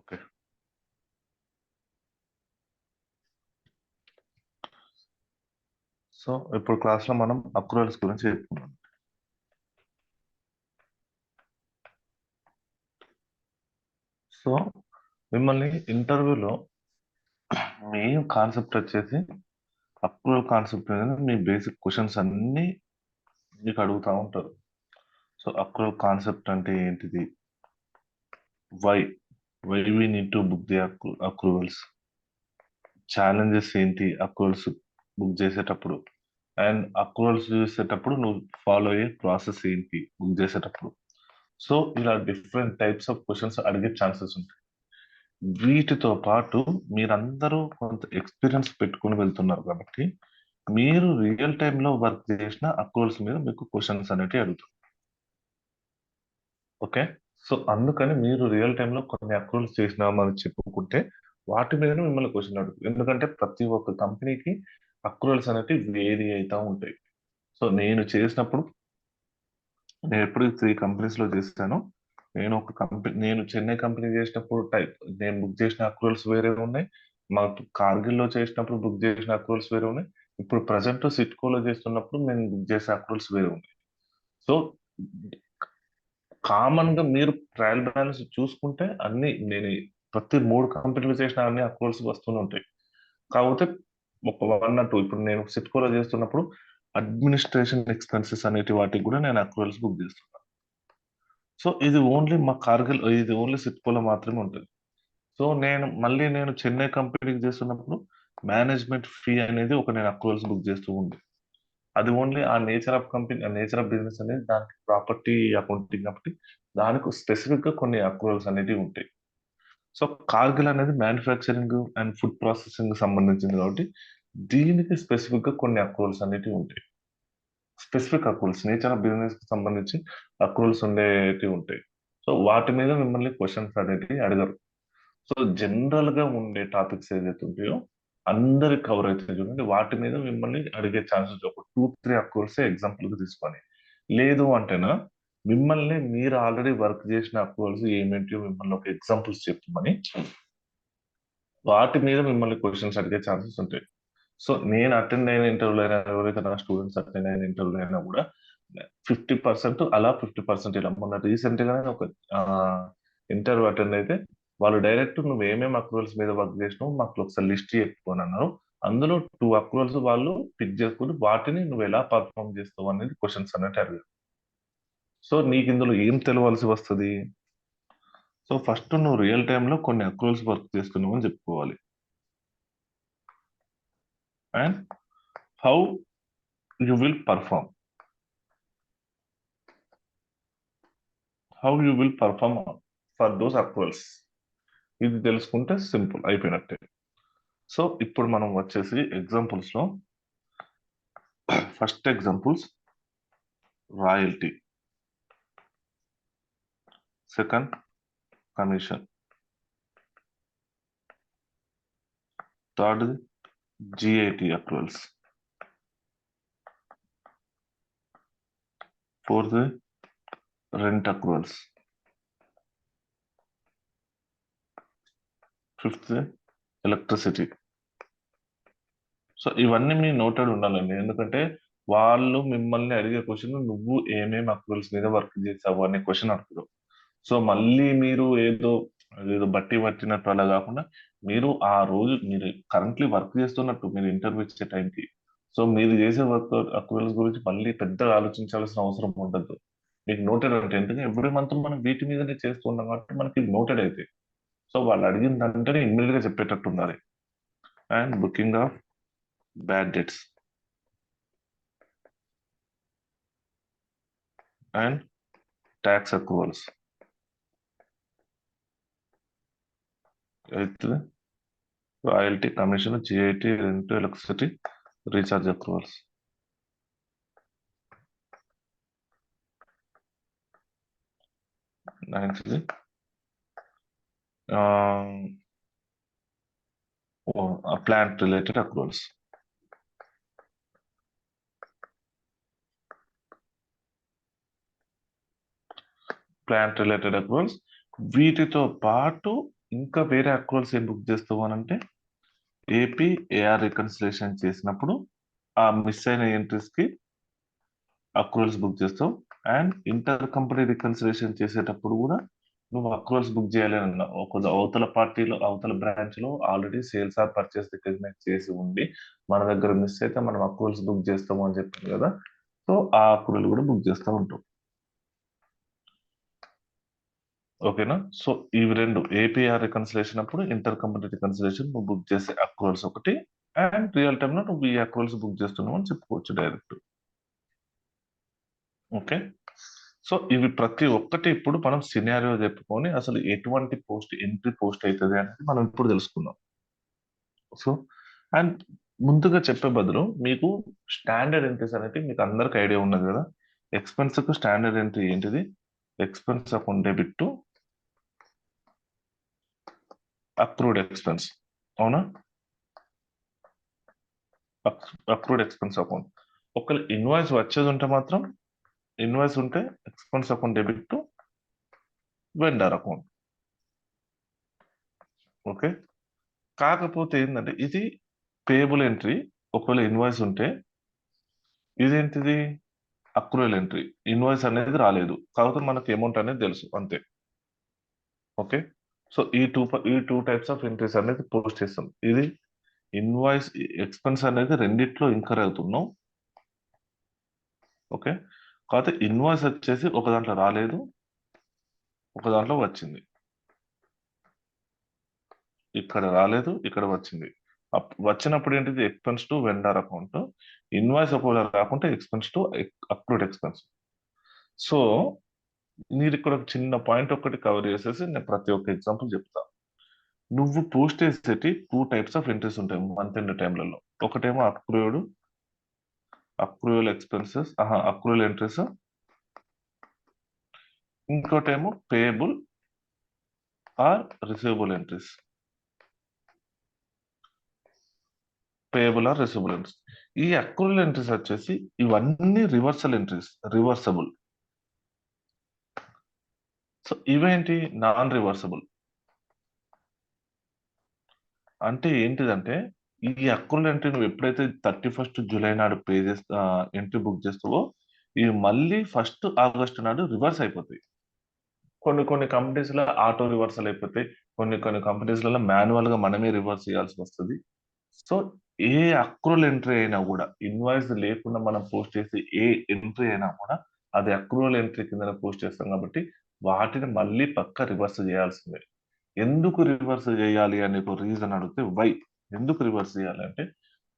Okay. So ఇప్పుడు క్లాస్లో మనం అక్రూవల్స్ గురించి చెప్పుకున్నాం. సో మిమ్మల్ని ఇంటర్వ్యూలో మెయిన్ కాన్సెప్ట్ వచ్చేసి అక్రూవల్ కాన్సెప్ట్ అనేది మీ బేసిక్ క్వశ్చన్స్ అన్నీ మీకు అడుగుతూ ఉంటారు. సో అక్రూవల్ కాన్సెప్ట్ అంటే ఏంటిది, why why we need to book the accruals, challenges ఏంటి అక్రూవల్స్ బుక్ చేసేటప్పుడు, అండ్ అక్రూవల్స్ చేసేటప్పుడు నువ్వు ఫాలో అయ్యే ప్రాసెస్ ఏంటి బుక్ చేసేటప్పుడు. సో ఇలా డిఫరెంట్ టైప్స్ ఆఫ్ క్వశ్చన్స్ అడిగే ఛాన్సెస్ ఉంటాయి. వీటితో పాటు మీరందరూ కొంత ఎక్స్పీరియన్స్ పెట్టుకుని వెళ్తున్నారు కాబట్టి మీరు రియల్ టైంలో వర్క్ చేసిన అక్రూవల్స్ మీద మీకు క్వశ్చన్స్ అనేవి అడుగుతారు. ఓకే. సో అందుకని మీరు రియల్ టైంలో కొన్ని అక్రూవల్స్ చేసినామని చెప్పుకుంటే వాటి మీద మిమ్మల్ని క్వశ్చన్ అడుగుతారు. ఎందుకంటే ప్రతి ఒక్క కంపెనీకి అక్రూవల్స్ అనేవి వేరీ అవుతూ ఉంటాయి. సో నేను ఎప్పుడు 3 కంపెనీస్ లో చేస్తాను. నేను చెన్నై కంపెనీ చేసినప్పుడు నేను బుక్ చేసిన అక్రూవల్స్ వేరే ఉన్నాయి. మాకు కార్గిల్లో చేసినప్పుడు బుక్ చేసిన అక్రూవల్స్ వేరే ఉన్నాయి. ఇప్పుడు ప్రజెంట్ సిట్కోలో చేస్తున్నప్పుడు నేను బుక్ చేసే అక్రూవల్స్ వేరే ఉన్నాయి. సో కామన్ గా మీరు ట్రయల్ బ్యాలెన్స్ చూసుకుంటే నేను ప్రతి 3 కంపెనీలు చేసిన అన్ని అక్రూవల్స్ వస్తూనే ఉంటాయి. కాకపోతే ఒక 1 or 2 ఇప్పుడు నేను సిట్కోలో చేస్తున్నప్పుడు అడ్మినిస్ట్రేషన్ ఎక్స్పెన్సెస్ అనేటి వాటికి కూడా నేను అక్రూవల్స్ బుక్ చేస్తున్నాను. సో ఇది ఓన్లీ సిట్కోలో మాత్రమే ఉంటుంది. సో నేను చెన్నై కంపెనీకి చేస్తున్నప్పుడు మేనేజ్మెంట్ ఫీ అనేది నేను అక్రూవల్స్ బుక్ చేస్తూ ఉంది. అది ఓన్లీ ఆ నేచర్ ఆఫ్ బిజినెస్ అనేది దానికి ప్రాపర్టీ అకౌంటింగ్ కాబట్టి దానికి స్పెసిఫిక్ గా కొన్ని అక్రూవల్స్ అనేవి ఉంటాయి. సో కార్గిల్ అనేది మ్యానుఫ్యాక్చరింగ్ అండ్ ఫుడ్ ప్రాసెసింగ్ సంబంధించింది కాబట్టి దీనికి స్పెసిఫిక్ గా కొన్ని అక్రూవల్స్ అనేవి ఉంటాయి. స్పెసిఫిక్ అక్రూవల్స్ నేచర్ ఆఫ్ బిజినెస్ కి సంబంధించి అక్రూవల్స్ ఉండేవి ఉంటాయి. సో వాటి మీద మిమ్మల్ని క్వశ్చన్స్ అనేవి అడగరు. సో జనరల్ గా ఉండే టాపిక్స్ ఏదైతే ఉంటాయో అందరికి కవర్ అవుతుంది చూడండి, వాటి మీద మిమ్మల్ని అడిగే ఛాన్సెస్ ఒక 2-3 అక్రూవల్స్ ఎగ్జాంపుల్ గా తీసుకొని, లేదు అంటేనా మీరు ఆల్రెడీ వర్క్ చేసిన అక్రూవల్స్ ఏమేంటియో మిమ్మల్ని ఒక ఎగ్జాంపుల్స్ చెప్పమని వాటి మీద మిమ్మల్ని క్వశ్చన్స్ అడిగే ఛాన్సెస్ ఉంటాయి. సో నేను అటెండ్ అయిన ఇంటర్వ్యూలో అయినా ఎవరైతే నా స్టూడెంట్స్ అటెండ్ అయిన ఇంటర్వ్యూలో అయినా కూడా 50% అలా 50% ఇలా. మొన్న రీసెంట్ గానే ఒక ఇంటర్వ్యూ అటెండ్ అయితే వాళ్ళు డైరెక్ట్ నువ్వు ఏమేమి అక్రూవల్స్ మీద వర్క్ చేసినావు మాకు ఒకసారి లిస్ట్ చెప్పుకొని అన్నారు. అందులో 2 అక్రూవల్స్ వాళ్ళు పిక్ చేసుకుని వాటిని నువ్వు ఎలా పర్ఫామ్ చేస్తావు అనేది క్వశ్చన్స్ అన్నట్టు అడిగారు. సో నీకు ఇందులో ఏం తెలవాల్సి వస్తుంది? సో ఫస్ట్ నువ్వు రియల్ టైంలో కొన్ని అక్రూవల్స్ వర్క్ చేస్తున్నావు అని చెప్పుకోవాలి. And how you will perform how you will perform for those accruals. ఇది తెలుసుకుంటే సింపుల్ అయిపోయినట్టే. సో ఇప్పుడు మనం వచ్చేసి ఎగ్జాంపుల్స్ లో first examples royalty, second commission, third GIT accruals, fourth rent accruals, fifth electricity. So ఇవన్నీ మీ నోటెడ్ ఉండాలండి, ఎందుకంటే వాళ్ళు మిమ్మల్ని అడిగే క్వశ్చన్ నువ్వు ఏమేమి అక్రూవల్స్ మీద వర్క్ చేసావు అనే క్వశ్చన్ అడుగుతారు. సో మళ్ళీ మీరు ఏదో బట్టి పట్టినట్టు అలా కాకుండా ఆ రోజు మీరు కరెంట్లీ వర్క్ చేస్తున్నట్టు మీరు ఇంటర్వ్యూ ఇచ్చే టైంకి సో మీరు చేసే వర్క్ అక్రూవల్స్ గురించి మళ్ళీ పెద్దగా ఆలోచించాల్సిన అవసరం ఉండదు. మీకు నోటెడ్ అంటే ఎందుకంటే ఎవ్రీ మంత్ మనం వీటి మీదనే చేస్తున్నాం కాబట్టి మనకి నోటెడ్ అయితే సో వాళ్ళు అడిగిందంటేనే ఇమ్మీడియట్ గా చెప్పేటట్టు ఉండాలి. And booking of bad debts and tax accruals, eighth royalty, commission, GIT, rent, electricity, recharge accruals. Ninth the plant related accruals. Plant related accruals వీటితో పాటు ఇంకా వేరే అక్రూవల్స్ ఏం బుక్ చేస్తావు అని అంటే ఏపీ ఏఆర్ రికన్సిలేషన్ చేసినప్పుడు ఆ మిస్ అయిన ఎంట్రీస్ కి అక్రూవల్స్ బుక్ చేస్తావు. అండ్ ఇంటర్ కంపెనీ రికన్సిలేషన్ చేసేటప్పుడు కూడా నువ్వు అక్రూవల్స్ బుక్ చేయాలి అని అన్నావు. ఒక అవతల పార్టీలో అవతల బ్రాంచ్ లో already sales or purchase recognize చేసి ఉండి మన దగ్గర మిస్ అయితే మనం అక్రూవల్స్ బుక్ చేస్తాము అని చెప్పాను కదా. సో ఆ అక్రూవల్ కూడా బుక్ చేస్తూ ఉంటాం. ఓకేనా. సో ఇవి రెండు ఏపీఆర్ రికన్సిలేషన్ అప్పుడు ఇంటర్ కంపెనీ రికన్సిలేషన్ నువ్వు బుక్ చేసే అక్రూవల్స్ ఒకటి. అండ్ రియల్ టైమ్ లో నువ్వు ఈ అక్రూవల్స్ బుక్ చేస్తున్నావు అని చెప్పుకోవచ్చు డైరెక్ట్. ఓకే. సో ఇవి ప్రతి ఒక్కటి ఇప్పుడు మనం సినారియో చెప్పుకొని అసలు ఎటువంటి పోస్ట్ ఎంట్రీ పోస్ట్ అవుతుంది అనేది మనం ఇప్పుడు తెలుసుకుందాం. సో అండ్ ముందుగా చెప్పే బదులు మీకు స్టాండర్డ్ ఎంట్రీస్ అనేది మీకు అందరికి ఐడియా ఉన్నది కదా. ఎక్స్పెన్స్ కు స్టాండర్డ్ ఎంట్రీ ఏంటిది? Expense account debit to accrued expense. అవునా? Accrued expense account. ఒకవేళ ఇన్వాయిస్ వచ్చేది ఉంటే మాత్రం ఇన్వాయిస్ ఉంటే expense account debit to vendor account. Okay. కాకపోతే ఏంటంటే ఇది పేబుల్ ఎంట్రీ. ఒకవేళ ఇన్వాయిస్ ఉంటే ఇదేంటిది అక్రూవల్ ఎంట్రీ. ఇన్వాయిస్ అనేది రాలేదు కాకపోతే మనకి అమౌంట్ అనేది తెలుసు అంతే. ఓకే. సో ఈ టూ టైప్స్ ఆఫ్ ఎంట్రీస్ అనేది పోస్ట్ చేస్తాం. ఇది ఇన్వాయిస్ ఎక్స్పెన్స్ అనేది రెండిట్లో ఇంకర్ అవుతున్నాం. ఓకే. కాకపోతే ఇన్వాయిస్ వచ్చేసి ఒక దాంట్లో రాలేదు, ఒక దాంట్లో వచ్చింది. ఇక్కడ రాలేదు, ఇక్కడ వచ్చింది. వచ్చినప్పుడు ఏంటిది? Expense to vendor account. Invoice ఒకవేళ రాకుంటే expense to accrued expense. So మీరు ఇక్కడ ఒక చిన్న పాయింట్ ఒకటి కవర్ చేసేసి నేను ప్రతి ఒక్క ఎగ్జాంపుల్ చెప్తా. నువ్వు పోస్ట్ చేసేటి టూ టైప్స్ ఆఫ్ ఎంట్రీస్ ఉంటాయి మంత్ ఎండ్ టైంలలో. ఒకటేమో అక్రూవల్ ఎక్స్పెన్సెస్ అక్రూవల్ ఎంట్రీస్. ఇంకోటేమో payable or receivable entries. Payable or receivable entries. ఈ అక్రూవల్ ఎంట్రీస్ వచ్చేసి ఇవన్నీ రివర్సల్ ఎంట్రీస్, రివర్సబుల్. సో ఇవేంటి? Non reversible. అంటే ఏంటిదంటే ఈ అక్రూవల్ ఎంట్రీ నువ్వు ఎప్పుడైతే 31 జూలై నాడు పే చేస్తా ఎంట్రీ బుక్ చేస్తావో ఇవి మళ్ళీ 1 ఆగస్టు నాడు రివర్స్ అయిపోతాయి. కొన్ని కొన్ని కంపెనీస్ లో ఆటో రివర్సల్ అయిపోతాయి, కొన్ని కొన్ని కంపెనీస్ లలో మాన్యువల్ గా మనమే రివర్స్ చేయాల్సి వస్తుంది. సో ఏ అక్రూవల్ ఎంట్రీ అయినా కూడా ఇన్వాయిస్ లేకుండా మనం పోస్ట్ చేసే ఏ ఎంట్రీ అయినా కూడా అది అక్రూవల్ ఎంట్రీ కింద పోస్ట్ చేస్తాం కాబట్టి వాటిని మళ్ళీ పక్క రివర్స్ చేయాల్సిందే. ఎందుకు రివర్స్ చేయాలి అనే ఒక రీజన్ అడిగితే వై, ఎందుకు రివర్స్ చేయాలి అంటే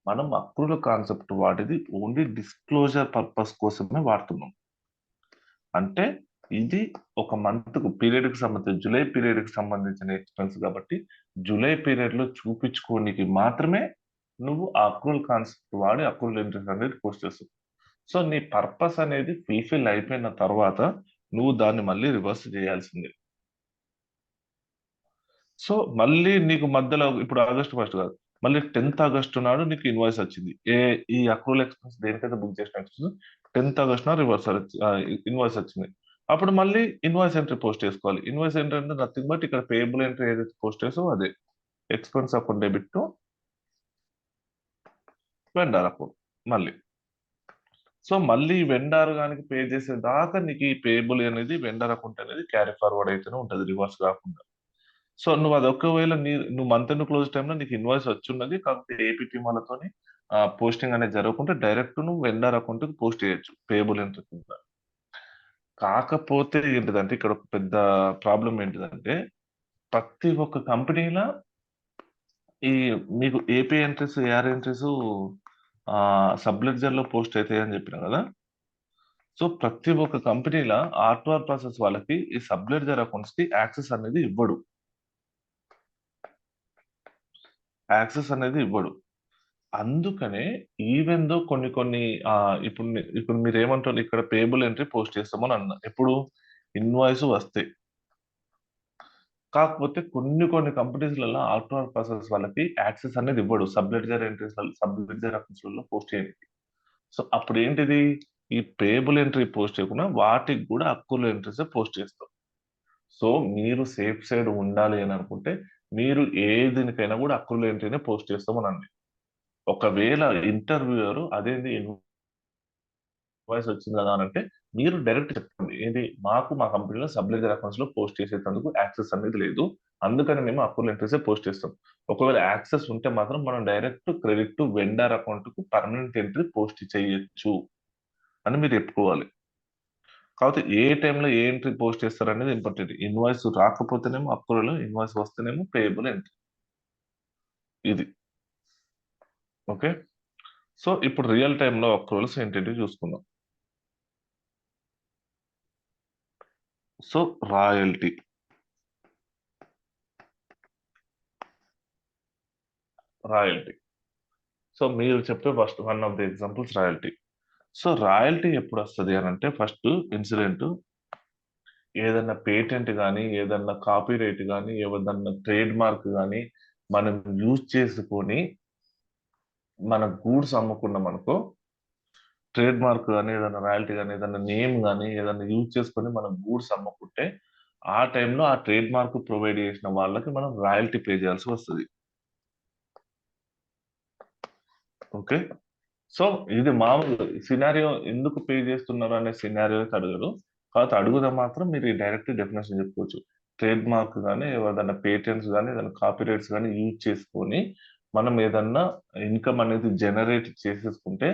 మనం అక్రూవల్ కాన్సెప్ట్ వాటిది ఓన్లీ డిస్క్లోజర్ పర్పస్ కోసమే వాడుతున్నాం. అంటే ఇది ఒక మంత్ కు పీరియడ్ కి సంబంధించి జూలై పీరియడ్ కి సంబంధించిన ఎక్స్పెన్స్ కాబట్టి జూలై పీరియడ్ లో చూపించుకోనికి మాత్రమే నువ్వు ఆ అక్రూవల్ కాన్సెప్ట్ వాడి అక్రూవల్ ఎంట్రీస్ అనేది పోస్ట్ చేస్తావు. సో నీ పర్పస్ అనేది ఫుల్ఫిల్ అయిపోయిన తర్వాత నువ్వు దాన్ని మళ్ళీ రివర్స్ చేయాల్సిందే. సో మళ్ళీ నీకు మధ్యలో ఇప్పుడు ఆగస్టు 1 కాదు, మళ్ళీ 10th ఆగస్టు నాడు నీకు ఇన్వాయిస్ వచ్చింది. ఈ అక్రూవల్ ఎక్స్పెన్స్ దేనికైతే బుక్ చేసిన ఎక్స్పెన్స్ 10th ఆగస్టు నాడు రివర్స్ ఇన్వాయిస్ వచ్చింది. అప్పుడు మళ్ళీ ఇన్వాయిస్ ఎంట్రీ పోస్ట్ చేసుకోవాలి. ఇన్వాయిస్ ఎంట్రీ అంటే నథింగ్ బట్ ఇక్కడ పేయబుల్ ఎంట్రీ ఏదైతే పోస్ట్ చేసావో అదే expense account debit to vendor account మళ్ళీ. సో మళ్ళీ వెండర్ గానికి పే చేసే దాకా నీకు ఈ పేయబుల్ అనేది వెండర్ అకౌంట్ అనేది క్యారీ ఫార్వర్డ్ అయితేనే ఉంటది, రివర్స్ కాకుండా. సో నువ్వు అది ఒకవేళ నువ్వు మంత్ ఎండ్ క్లోజ్ టైంలో నీకు ఇన్వాయిస్ వచ్చి ఉన్నది కాకపోతే ఏపీటీ వాళ్ళతోని పోస్టింగ్ అనేది జరగకుంటే డైరెక్ట్ నువ్వు వెండర్ అకౌంట్ కి పోస్ట్ చేయొచ్చు పేయబుల్ ఎంట్రీ కింద. కాకపోతే ఏంటిదంటే ఇక్కడ ఒక పెద్ద ప్రాబ్లం ఏంటిదంటే ప్రతి ఒక్క కంపెనీలో ఈ మీకు ఏపీ ఎంట్రీస్ ఏఆర్ ఎంట్రీస్ సబ్లెడ్జర్ లో పోస్ట్ అవుతాయి అని చెప్పిన కదా. సో ప్రతి ఒక్క కంపెనీలో ఆర్ ప్రాసెస్ వాళ్ళకి ఈ సబ్లెడ్జర్ అకౌంట్స్ కి యాక్సెస్ అనేది ఇవ్వడు. అందుకనే ఈవెన్ దో కొన్ని కొన్ని ఇప్పుడు మీరు ఏమంటారు ఇక్కడ పేబుల్ ఎంట్రీ పోస్ట్ చేస్తామని అన్న ఎప్పుడు ఇన్వాయిస్ వస్తే. కాకపోతే కొన్ని కొన్ని కంపెనీస్లలో ఆర్ ప్రాసెస్ వాళ్ళకి యాక్సెస్ అనేది ఇవ్వడు సబ్లెడ్జర్ ఎంట్రీస్ సబ్లెడ్జర్ అకౌంట్స్ పోస్ట్ చేయడానికి. సో అప్పుడు ఏంటిది? ఈ పేబుల్ ఎంట్రీ పోస్ట్ చేయకుండా వాటికి కూడా అక్రూవల్ ఎంట్రీస్ పోస్ట్ చేస్తాం. సో మీరు సేఫ్ సైడ్ ఉండాలి అని అనుకుంటే మీరు ఏ దీనికైనా కూడా అక్రూవల్ ఎంట్రీనే పోస్ట్ చేస్తామనండి. ఒకవేళ ఇంటర్వ్యూయర్ అదేంది ఇన్వాయిస్ వచ్చింది కదా అని అంటే మీరు డైరెక్ట్ చెప్పండి, ఏంటి మాకు మా కంపెనీలో సబ్లెజర్ అకౌంట్స్ లో పోస్ట్ చేసేందుకు యాక్సెస్ అనేది లేదు, అందుకని మేము అక్రూవల్ ఎంట్రీసే పోస్ట్ చేస్తాం. ఒకవేళ యాక్సెస్ ఉంటే మాత్రం మనం direct credit to vendor account కు పర్మనెంట్ ఎంట్రీ పోస్ట్ చేయొచ్చు అని మీరు చెప్పుకోవాలి. కాకపోతే ఏ టైంలో ఏ ఎంట్రీ పోస్ట్ చేస్తారనేది ఇంపార్టెంట్. ఇన్వాయిస్ రాకపోతేనేమో అక్రూవల్, ఇన్వాయిస్ వస్తేనేమో పేయబుల్ ఎంట్రీ. ఇది ఓకే. సో ఇప్పుడు రియల్ టైంలో అక్రూవల్స్ ఏంటంటే చూసుకుందాం. So royalty, royalty. సో మీరు చెప్పే first one of the examples royalty. So royalty ఎప్పుడు వస్తది అని అంటే ఫస్ట్ ఇన్సిడెంట్ ఏదన్నా పేటెంట్ గానీ, ఏదన్నా కాపీరైట్ గానీ, ఏదన్నా ట్రేడ్ మార్క్ గానీ మనం యూజ్ చేసుకొని మన గూడ్స్ అమ్ముకున్నాం అనుకో, ట్రేడ్ మార్క్ గానీ, ఏదైనా రాయల్టీ గానీ, ఏదన్నా నేమ్ గానీ, ఏదన్నా యూజ్ చేసుకొని మనం గూడ్స్ అమ్ముకుంటే, ఆ టైంలో ఆ ట్రేడ్ మార్క్ ప్రొవైడ్ చేసిన వాళ్ళకి మనం రాయల్టీ పే చేయాల్సి వస్తది. ఓకే. సో ఇది మామూలు సినారియో, ఎందుకు పే చేస్తున్నారు అనే సినారియో అయితే అడగరు. కాకపోతే అడుగుదా మాత్రం మీరు ఈ డైరెక్ట్ డెఫినేషన్ చెప్పుకోవచ్చు. ట్రేడ్ మార్క్ గానీ, ఏదైనా పేటెంట్స్ గానీ, ఏదైనా కాపీరైట్స్ గానీ యూజ్ చేసుకొని మనం ఏదన్నా ఇన్కమ్ అనేది జనరేట్ చేసేసుకుంటే,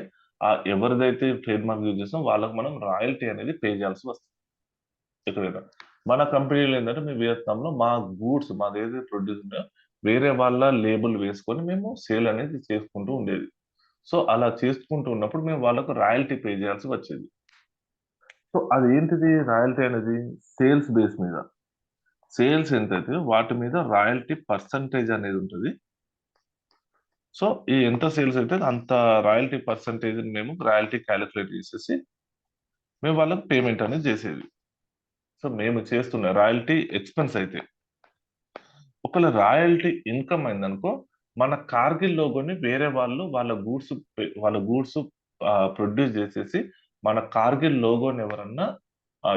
ఎవరిదైతే ట్రేడ్ మార్క్ యూజ్ చేస్తామో వాళ్ళకి మనం రాయల్టీ అనేది పే చేయాల్సి వస్తుంది ఎక్కడైనా. మన కంపెనీలో ఏంటంటే మేము వియత్నాంలో మా గూడ్స్ మాదేదైతే ప్రొడ్యూస్ ఉందో వేరే వాళ్ళ లేబుల్ వేసుకొని మేము సేల్ అనేది చేసుకుంటూ ఉండేది. సో అలా చేసుకుంటూ ఉన్నప్పుడు మేము వాళ్ళకు రాయల్టీ పే చేయాల్సి వచ్చేది. సో అదేంటిది రాయల్టీ అనేది? సేల్స్ బేస్ మీద. సేల్స్ ఎంతైతే వాటి మీద రాయల్టీ పర్సంటేజ్ అనేది ఉంటది. సో ఈ ఎంత సేల్స్ అయితే అంత రాయల్టీ పర్సంటేజ్ మేము రాయల్టీ క్యాలిక్యులేట్ చేసేసి మేము వాళ్ళకి పేమెంట్ అనేది చేసేది. సో మేము చేస్తున్న రాయల్టీ ఎక్స్‌పెన్స్ అయితే. ఒకవేళ రాయల్టీ ఇన్కమ్ అయిందనుకో, మన కార్గిల్ లోగోని వేరే వాళ్ళు వాళ్ళ గూడ్స్ ప్రొడ్యూస్ చేసేసి మన కార్గిల్ లోగోని ఎవరన్నా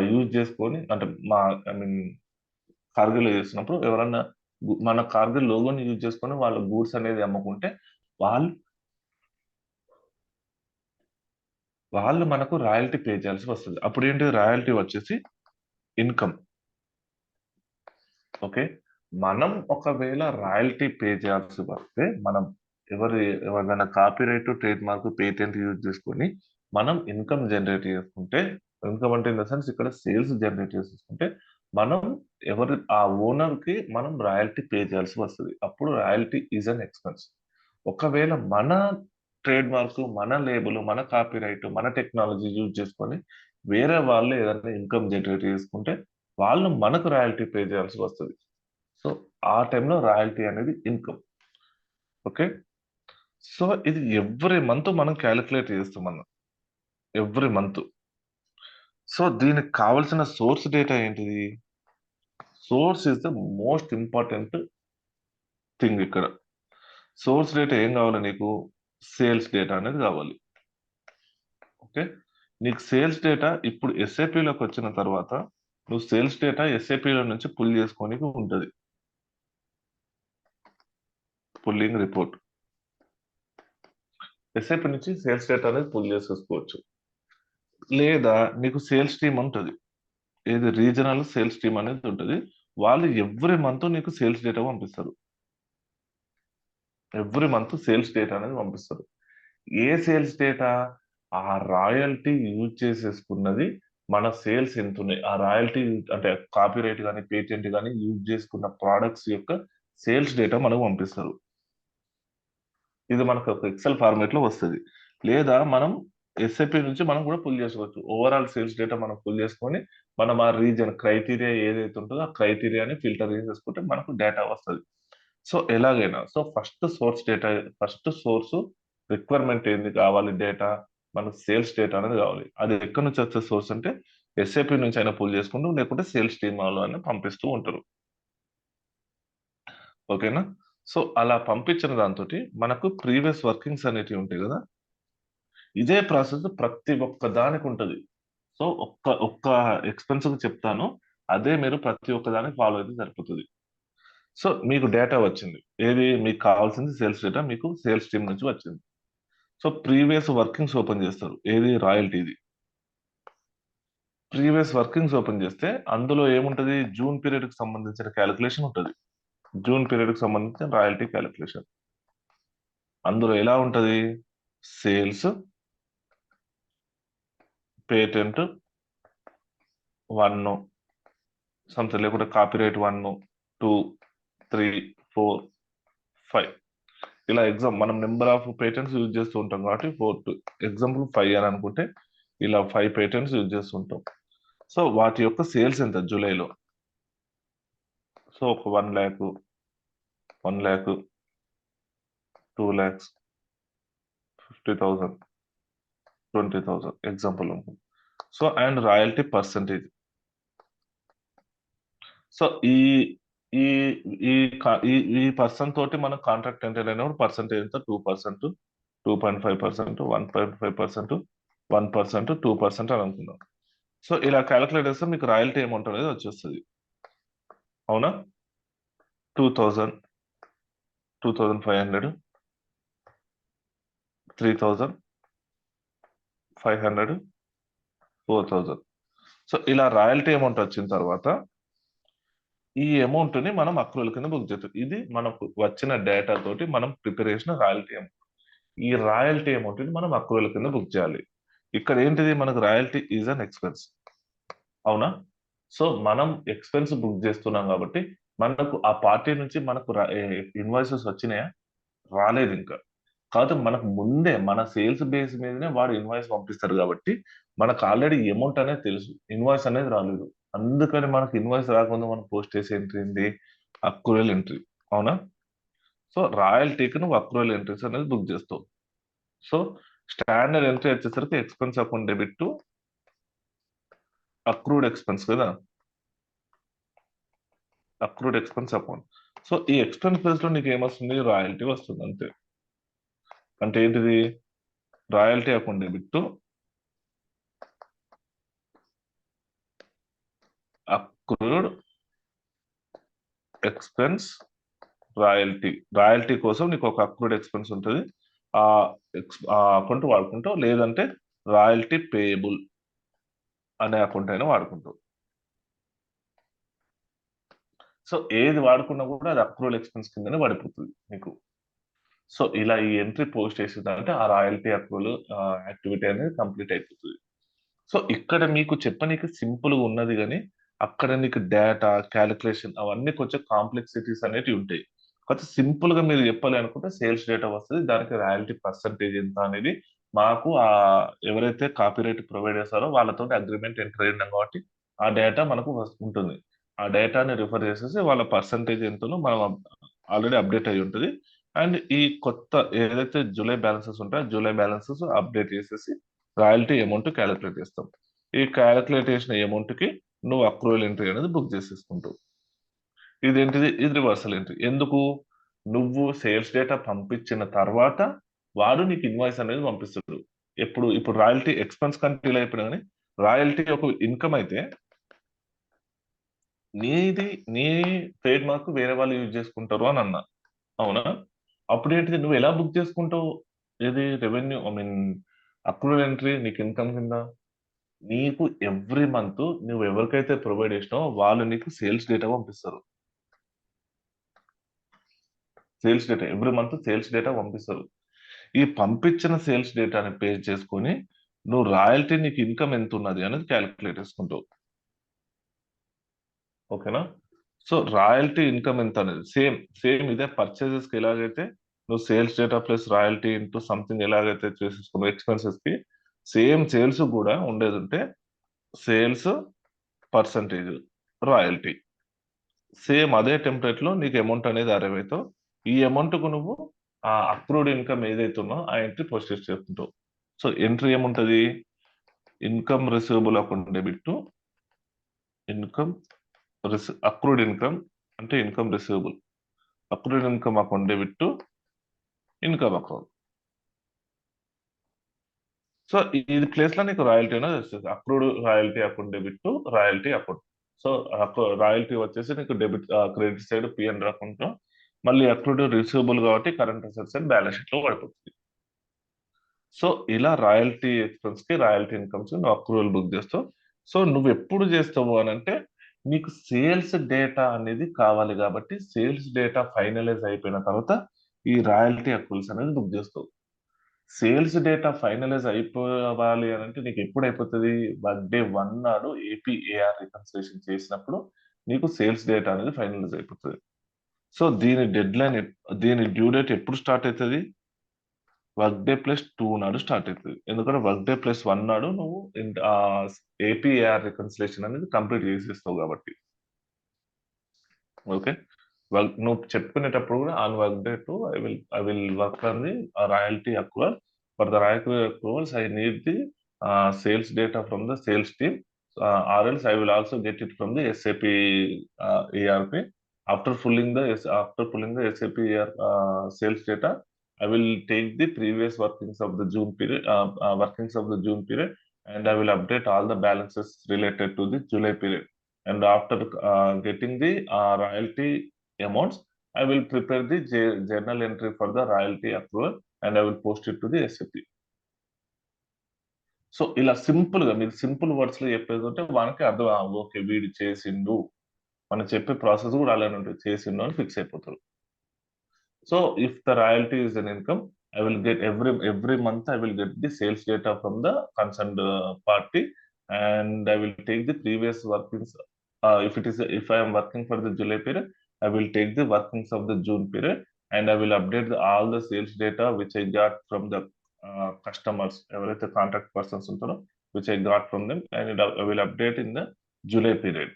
యూజ్ చేసుకొని అంటే ఐ మీన్ కార్గిల్‌లో చేస్తున్నప్పుడు ఎవరన్నా మన కార్గిల్ లోగోని యూజ్ చేసుకొని వాళ్ళ గూడ్స్ అనేది అమ్ముకుంటే వాళ్ళు వాళ్ళు మనకు రాయల్టీ పే చేయాల్సి వస్తది. అప్పుడేంటి రాయల్టీ వచ్చేసి ఇన్కమ్. ఓకే. మనం ఒకవేళ రాయల్టీ పే చేయాల్సి వస్తే, మనం ఎవరిదైనా copyright, trade mark, patent use చేసుకొని మనం ఇన్కమ్ జనరేట్ చేసుకుంటే, ఇన్కమ్ అంటే ఇన్ ద సెన్స్ ఇక్కడ సేల్స్ జనరేట్ చేసేసుకుంటే, మనం ఆ ఓనర్‌కి మనం రాయల్టీ పే చేయాల్సి వస్తది. అప్పుడు రాయల్టీ ఈస్ అన్ ఎక్స్‌పెన్స్. ఒకవేళ మన ట్రేడ్ మార్క్, మన లేబుల్, మన కాపీరైట్, మన టెక్నాలజీ యూజ్ చేసుకొని వేరే వాళ్ళు ఏదైనా ఇన్కమ్ జనరేట్ చేసుకుంటే, వాళ్ళు మనకు రాయల్టీ పే చేయాల్సి వస్తది. సో, ఆ టైంలో రాయల్టీ అనేది ఇన్కమ్. ఓకే. సో, ఇది ఎవ్రి మంత్ మనం కాలిక్యులేట్ చేస్తామన్న. Every month. సో, దీనికి కావాల్సిన సోర్స్ డేటా ఏంటిది? Source is the most important thing ఇక్కడ. సోర్స్ డేటా ఏం కావాలి నీకు? సేల్స్ డేటా అనేది కావాలి. ఓకే. నీకు సేల్స్ డేటా ఇప్పుడు ఎస్ఏపీలోకి వచ్చిన తర్వాత నువ్వు సేల్స్ డేటా ఎస్ఏపీలో నుంచి పుల్ చేసుకోనికి ఉంటది. Pulling report. ఎస్ఏపీ నుంచి సేల్స్ డేటా అనేది పుల్ చేసేసుకోవచ్చు. లేదా నీకు సేల్స్ టీమ్ ఉంటది. ఏది రీజనల్ సేల్స్ టీమ్ అనేది ఉంటది. వాళ్ళు ఎవ్రి మంత్ నీకు సేల్స్ డేటా పంపిస్తారు. ఎవ్రి మంత్ సేల్స్ డేటా అనేది పంపిస్తారు. ఏ సేల్స్ డేటా? ఆ రాయల్టీ యూజ్ చేసేసుకున్నది మన సేల్స్ ఎంతున్నాయి. ఆ రాయల్టీ అంటే కాపీరైట్ గాని, పేటెంట్ గాని యూజ్ చేసుకున్న ప్రొడక్ట్స్ యొక్క సేల్స్ డేటా మనకు పంపిస్తారు. ఇది మనకు ఒక ఎక్సెల్ ఫార్మాట్ లో వస్తది. లేదా మనం ఎస్ఏపీ నుంచి మనం కూడా పుల్ చేసుకోవచ్చు. ఓవరాల్ సేల్స్ డేటా మనం పుల్ చేసుకొని, మనం ఆ రీజియన్ క్రైటీరియా ఏదైతే ఉంటదో ఆ క్రైటీరియాని ఫిల్టర్ చేసేసుకుంటే మనకు డేటా వస్తది. సో ఎలాగైనా ఫస్ట్ సోర్స్ రిక్వైర్మెంట్ ఏంది కావాలి డేటా? మనకు సేల్స్ డేటా అనేది కావాలి. అది ఎక్కడి నుంచి వచ్చే సోర్స్ అంటే ఎస్ఏపీ నుంచి అయినా పుల్ చేసుకుంటూ లేకుంటే సేల్స్ టీమ్ వాళ్ళు అయినా పంపిస్తూ ఉంటారు. ఓకేనా? సో అలా పంపించిన దాంతోటి మనకు ప్రీవియస్ వర్కింగ్స్ అనేటివి ఉంటాయి గదా! ఇదే ప్రాసెస్ ప్రతి ఒక్క దానికి ఉంటది. సో ఒక్క ఒక్క ఎక్స్‌పెన్స్‌కి చెప్తాను. అదే మీరు ప్రతి ఒక్కదానికి ఫాలో అయితే సరిపోతుంది. సో మీకు డేటా వచ్చింది, ఏది మీకు కావాల్సింది సేల్స్ డేటా మీకు సేల్స్ టీమ్ నుంచి వచ్చింది. సో ప్రీవియస్ వర్కింగ్స్ ఓపెన్ చేస్తారు, ఏది రాయల్టీది. ప్రీవియస్ వర్కింగ్స్ ఓపెన్ చేస్తే అందులో ఏముంటది, జూన్ పీరియడ్ కి సంబంధించిన క్యాలిక్యులేషన్ ఉంటుంది. జూన్ పీరియడ్ కి సంబంధించిన రాయల్టీ క్యాలిక్యులేషన్ అందులో ఎలా ఉంటది, సేల్స్, పేటెంట్ 1 సంథింగ్, లేకుంటే కాపీరైట్ 1, 2, 3, 4, 5, ఇలా ఎగ్జామ్ మనం నెంబర్ ఆఫ్ పేటెంట్స్ యూజ్ చేస్తూ ఉంటాం కాబట్టి 4 ఎగ్జాంపుల్ 5 అని అనుకుంటే ఇలా 5 పేటెంట్స్ యూజ్ చేస్తుంటాం. సో వాటి యొక్క సేల్స్ ఎంత జూలైలో, సో ఒక 1 lakh, 1 lakh, 2 lakhs, 50,000, 20,000 ఎగ్జాంపుల్ ఉంటుంది. So and royalty percentage. So ఈ ఈ ఈ ఈ ఈ పర్సన్ తోటి మనం కాంట్రాక్ట్ ఎంటర్ అయినప్పుడు పర్సంటేజ్ ఎంత, 2%, 2.5%, 1.5%, 1%, 2% అని అనుకున్నాం. సో ఇలా క్యాలిక్యులేట్ చేస్తే మీకు రాయల్టీ అమౌంట్ అనేది వచ్చేస్తుంది. అవునా, 2,000, 2,500, 3,000, 500, 4,000. సో ఇలా రాయల్టీ అమౌంట్ వచ్చిన తర్వాత ఈ అమౌంట్ ని మనం అక్రూవల్ కింద బుక్ చేస్తాం. ఇది మనకు వచ్చిన డేటా తోటి మనం ప్రిపేర్ చేసిన రాయల్టీ అమౌంట్. ఈ రాయల్టీ అమౌంట్ ని మనం అక్రూవల్ కింద బుక్ చేయాలి. ఇక్కడ ఏంటిది, మనకు రాయల్టీ ఈజ్ అన్ ఎక్స్పెన్స్. అవునా, సో మనం ఎక్స్పెన్స్ బుక్ చేస్తున్నాం కాబట్టి మనకు ఆ పార్టీ నుంచి మనకు ఇన్వాయిసెస్ వచ్చినాయా, రాలేదు ఇంకా. కాదు, మనకు ముందే మన సేల్స్ బేస్ మీదనే వాడు ఇన్వాయిస్ పంపిస్తారు కాబట్టి మనకు ఆల్రెడీ అమౌంట్ అనేది తెలుసు, ఇన్వాయిస్ అనేది రాలేదు. అందుకని మనకు ఇన్వాయిస్ రాకుండా మనం పోస్ట్ చేసే ఎంట్రీ ఏంటి, అక్రూవల్ ఎంట్రీ. అవునా, సో రాయల్టీకి నువ్వు అక్రూవల్ ఎంట్రీస్ అనేది బుక్ చేస్తావు. సో స్టాండర్డ్ ఎంట్రీ వచ్చేసరికి expense account debit to accrued expense కదా, అక్రూడ్ ఎక్స్పెన్స్ అకౌంట్. సో ఈ ఎక్స్పెన్స్ బేస్ లో నీకు ఏమొస్తుంది, రాయల్టీ వస్తుంది అంతే. అంటే ఏంటిది, royalty account debit to accrued expense royalty. Royalty కోసం నీకు ఒక అక్రూడ్ ఎక్స్పెన్స్ ఉంటుంది, ఆ ఆ అకౌంట్ వాడుకుంటావు, లేదంటే రాయల్టీ పేయబుల్ అనే అకౌంట్ అయినా వాడుకుంటావు. సో ఏది వాడుకున్నా కూడా అది అక్రూవల్ ఎక్స్పెన్స్ కిందనే పడిపోతుంది నీకు. సో ఇలా ఈ ఎంట్రీ పోస్ట్ చేసిందంటే ఆ రాయల్టీ అక్రూవల్ యాక్టివిటీ అనేది కంప్లీట్ అయిపోతుంది. సో ఇక్కడ మీకు చెప్పనీకి సింపుల్ గా ఉన్నది, కానీ అక్కడ నీకు డేటా క్యాలిక్యులేషన్ అవన్నీ కొంచెం కాంప్లెక్సిటీస్ అనేటివి ఉంటాయి. కాకపోతే సింపుల్ గా మీరు చెప్పాలి అనుకుంటే సేల్స్ డేటా వస్తుంది, దానికి రాయల్టీ పర్సంటేజ్ ఎంత అనేది మాకు ఆ ఎవరైతే కాపీరైట్ ప్రొవైడ్ చేస్తారో వాళ్ళతో అగ్రిమెంట్ ఎంటర్ అయినాం కాబట్టి ఆ డేటా మనకు ఉంటుంది. ఆ డేటాని రిఫర్ చేసేసి వాళ్ళ పర్సంటేజ్ ఎంతనో మనం ఆల్రెడీ అప్డేట్ అయి ఉంటుంది. అండ్ ఈ కొత్త ఏదైతే జూలై బ్యాలెన్సెస్ ఉంటాయో జూలై బ్యాలెన్సెస్ అప్డేట్ చేసేసి రాయల్టీ అమౌంట్ క్యాలిక్యులేట్ చేస్తాం. ఈ క్యాలిక్యులేట్ చేసిన అమౌంట్ కి నువ్వు అక్రూవల్ ఎంట్రీ అనేది బుక్ చేసేసుకుంటావు. ఇదేంటిది, ఇది రివర్సల్ ఎంట్రీ. ఎందుకు, నువ్వు సేల్స్ డేటా పంపించిన తర్వాత వాడు నీకు ఇన్వాయిస్ అనేది పంపిస్తాడు. ఇప్పుడు రాయల్టీ ఎక్స్పెన్స్ కంటే ఇలా అయిపోయినా కానీ రాయల్టీ ఒక ఇన్కమ్ అయితే నీది, నీ ట్రేడ్ మార్క్ వేరే వాళ్ళు యూజ్ చేసుకుంటారు అని అన్నా. అవునా, అప్పుడు ఏంటిది, నువ్వు ఎలా బుక్ చేసుకుంటావు, ఏది revenue, I mean accrual entry నీకు ఇన్కమ్ కింద. నీకు ఎవ్రీ మంత్ నువ్వు ఎవరికైతే ప్రొవైడ్ చేసినావో వాళ్ళు నీకు సేల్స్ డేటా పంపిస్తారు. Sales data every month sales data పంపిస్తారు. ఈ పంపించిన సేల్స్ డేటాని పే చేసుకొని నువ్వు రాయల్టీ నీకు ఇన్కమ్ ఎంత ఉన్నది అనేది క్యాలిక్యులేట్ చేసుకుంటావు. ఓకేనా, సో రాయల్టీ ఇన్కమ్ ఎంత అనేది సేమ్ సేమ్ ఇదే పర్చేజెస్ కి ఎలాగైతే నువ్వు sales data plus royalty into something ఎలాగైతే చేసేసుకున్నావు ఎక్స్పెన్సెస్ కి, సేమ్ సేల్స్ కూడా ఉండేది ఉంటే సేల్స్ పర్సంటేజ్ రాయల్టీ సేమ్ అదే టెంప్లెట్ లో నీకు అమౌంట్ అనేది అరైవ్ అవుతావు. ఈ అమౌంట్ కు నువ్వు ఆ అక్రూడ్ ఇన్కమ్ ఏదైతే ఉన్నా ఆ ఎంట్రీ ప్రొసెస్ చేసుకుంటావు. సో ఎంట్రీ ఏముంటది, income receivable account debit to income accrued income అంటే income receivable, accrued income account debit to income account. So ఇది ప్లేస్ లో నీకు రాయల్టీ అనేది వస్తుంది, accrued royalty account debit to royalty account. So royalty వచ్చేసి నీకు credit side PN account, మళ్ళీ అక్రూడ్ రిసీవబుల్ కాబట్టి current assets and balance sheet లో పడిపోతుంది. సో ఇలా రాయల్టీ ఎక్స్పెన్స్ కి రాయల్టీ ఇన్కమ్స్ నువ్వు అక్రూవల్ బుక్ చేస్తావు. సో నువ్వు ఎప్పుడు చేస్తావు అని అంటే, నీకు సేల్స్ డేటా అనేది కావాలి కాబట్టి సేల్స్ డేటా ఫైనలైజ్ అయిపోయిన తర్వాత ఈ రాయల్టీ అక్రూవల్స్ అనేది బుక్ చేస్తావు. సేల్స్ డేటా ఫైనలైజ్ అయిపోవాలి అని అంటే నీకు ఎప్పుడు అయిపోతుంది? డే 1 నాడు ఏపీఏఆర్ రికన్సిలేషన్ చేసినప్పుడు నీకు సేల్స్ డేటా అనేది ఫైనలైజ్ అయిపోతుంది. సో దీని డెడ్ లైన్, దీని డ్యూ డేట్ ఎప్పుడు స్టార్ట్ అవుతుంది? వర్క్ డే +2 నాడు స్టార్ట్ అవుతుంది. ఎందుకంటే వర్క్ డే+1 నాడు నువ్వు ఏపీఏఆర్ రికన్సిలేషన్ అనేది కంప్లీట్ చేసేస్తావు కాబట్టి. ఓకే, నువ్వు చెప్పుకునేటప్పుడు కూడా on work day 2 I will work on the royalty accrual. For the royalty accruals I need the sales data from the sales team, or else I will also get it from the SAP ERP. After pulling the SAP sales data, I will take the previous workings of the June period, and I will update all the balances related to the July period. And after getting the royalty amounts, I will prepare the journal entry for the royalty approval, and I will post it to the SAP. So ఇలా simple గా మీరు simple words లో చెప్పేది ఉంటే మనకి అర్థం, okay వీడు చేసిండు, మనం చెప్పే ప్రాసెస్ కూడా అలానే ఉంటుంది, చేసిండు అని ఫిక్స్ అయిపోతారు. So if the royalty is an income, I will get every month I will get the sales data from the concerned party, and I will take the previous workings. If I am working for the July period, I will take the workings of the June period, and I will update all the sales data which I got from the customers, ఎవరైతే contact persons ఉంటారో, which I got from them, and I will update in the July period.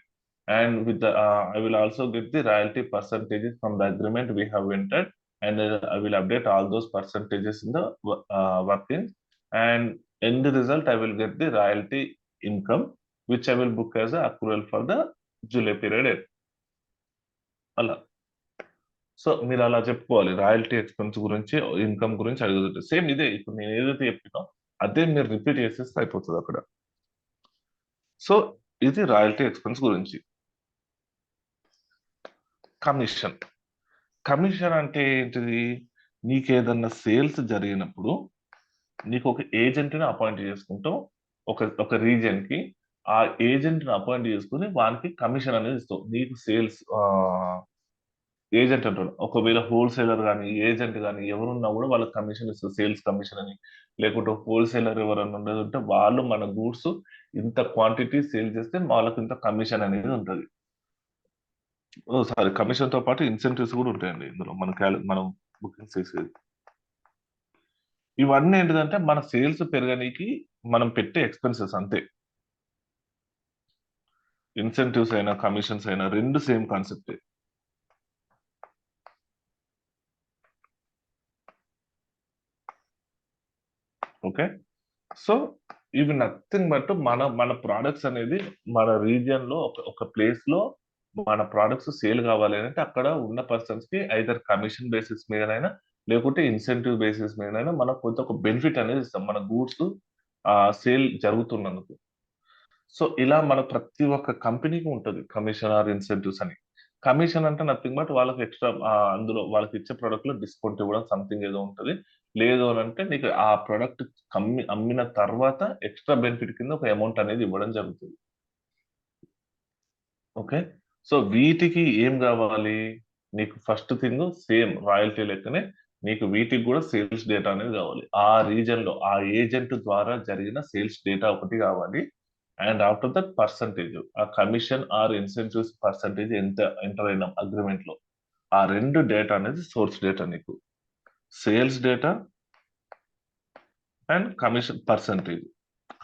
And with the I will also get the royalty percentages from the agreement we have entered, and I will update all those percentages in the workings, and in the result I will get the royalty income, which I will book as a accrual for the July period. అలా so మీరు అలా చెప్పుకోవాలి. Royalty expense గురించి, income గురించి అడుగుతుంటే same ఇదే, ఇప్పుడు నేను ఏదైతే చెప్పినో అదే మీరు రిపీట్ చేసేస్తే అయిపోతుంది అక్కడ. సో ఇది రాయల్టీ ఎక్స్పెన్స్ గురించి. కమిషన్. కమిషన్ అంటే ఏంటిది? నీకు ఏదన్నా సేల్స్ జరిగినప్పుడు నీకు ఒక ఏజెంట్ని అపాయింట్ చేసుకుంటాం, ఒక రీజియన్ కి. ఆ ఏజెంట్ ని అపాయింట్ చేసుకుని వానికి కమిషన్ అనేది ఇస్తావు. నీకు సేల్స్ ఏజెంట్ అంటాడు, ఒకవేళ హోల్సేలర్ కానీ ఏజెంట్ కానీ ఎవరున్నా కూడా వాళ్ళకి కమిషన్ ఇస్తారు, సేల్స్ కమిషన్ అని. లేకుంటే హోల్సేలర్ ఎవరన్నా ఉండేది ఉంటే వాళ్ళు మన గూడ్స్ ఇంత క్వాంటిటీ సేల్ చేస్తే వాళ్ళకి ఇంత కమిషన్ అనేది ఉంటుంది. సారీ, కమిషన్ తో పాటు ఇన్సెంటివ్స్ కూడా ఉంటాయండి ఇందులో. మనం బుకింగ్ చేసేది ఇవన్నీ ఏంటిదంటే మన సేల్స్ పెరగడానికి మనం పెట్టే ఎక్స్పెన్సెస్ అంతే. ఇన్సెంటివ్స్ అయినా కమిషన్స్ అయినా రెండు సేమ్ కాన్సెప్టే. ఓకే, సో ఇవి నథింగ్ బట్ మన ప్రోడక్ట్స్ అనేది మన రీజియన్ లో ఒక ప్లేస్ లో మన ప్రోడక్ట్స్ సేల్ కావాలి అంటే అక్కడ ఉన్న పర్సన్స్ కి ఐదర్ కమిషన్ బేసిస్ మీదనైనా లేకుంటే ఇన్సెంటివ్ బేసిస్ మీదనైనా మనకు కొంత ఒక బెనిఫిట్ అనేది ఇస్తాం మన గూడ్స్ సేల్ జరుగుతున్నందుకు. సో ఇలా మన ప్రతి ఒక్క కంపెనీకి ఉంటుంది కమిషన్ ఆర్ ఇన్సెంటివ్స్ అని. కమిషన్ అంటే నథింగ్ బట్ వాళ్ళకి ఎక్స్ట్రా అందులో వాళ్ళకి ఇచ్చే ప్రొడక్ట్ లో డిస్కౌంట్ ఇవ్వడం సంథింగ్ ఏదో ఉంటుంది. లేదు అని అంటే నీకు ఆ ప్రొడక్ట్ అమ్మిన తర్వాత ఎక్స్ట్రా బెనిఫిట్ కింద ఒక అమౌంట్ అనేది ఇవ్వడం జరుగుతుంది. ఓకే, సో వీటికి ఏం కావాలి? నీకు ఫస్ట్ థింగ్ సేమ్ రాయల్టీ లెక్కనే నీకు వీటికి కూడా సేల్స్ డేటా అనేది కావాలి. ఆ రీజన్ లో ఆ ఏజెంట్ ద్వారా జరిగిన సేల్స్ డేటా ఒకటి కావాలి. అండ్ ఆఫ్టర్ దట్ పర్సంటేజ్, ఆ కమిషన్ ఆర్ ఇన్సెంటివ్స్ పర్సంటేజ్ ఎంత ఎంటర్ అయిన అగ్రిమెంట్ లో, ఆ రెండు డేటా అనేది సోర్స్ డేటా నీకు. Sales data and commission percentage,